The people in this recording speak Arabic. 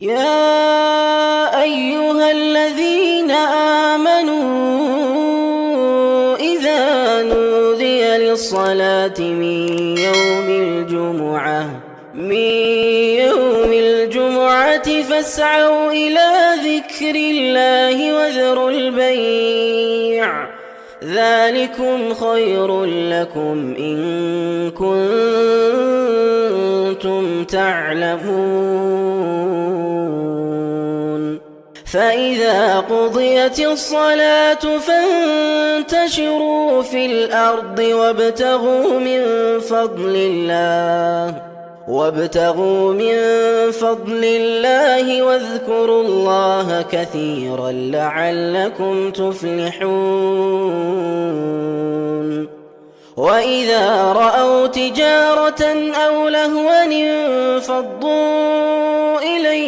يا أيها الذين آمنوا إذا نودي للصلاة من يوم الجمعة فاسعوا إلى ذكر الله وذروا البيع ذلكم خير لكم إن كنتم تعلمون. فإذا قضيت الصلاة فانتشروا في الأرض وابتغوا من فضل الله واذكروا الله كثيرا لعلكم تفلحون. وإذا رأوا تجارة أو لهوا انفضوا إليها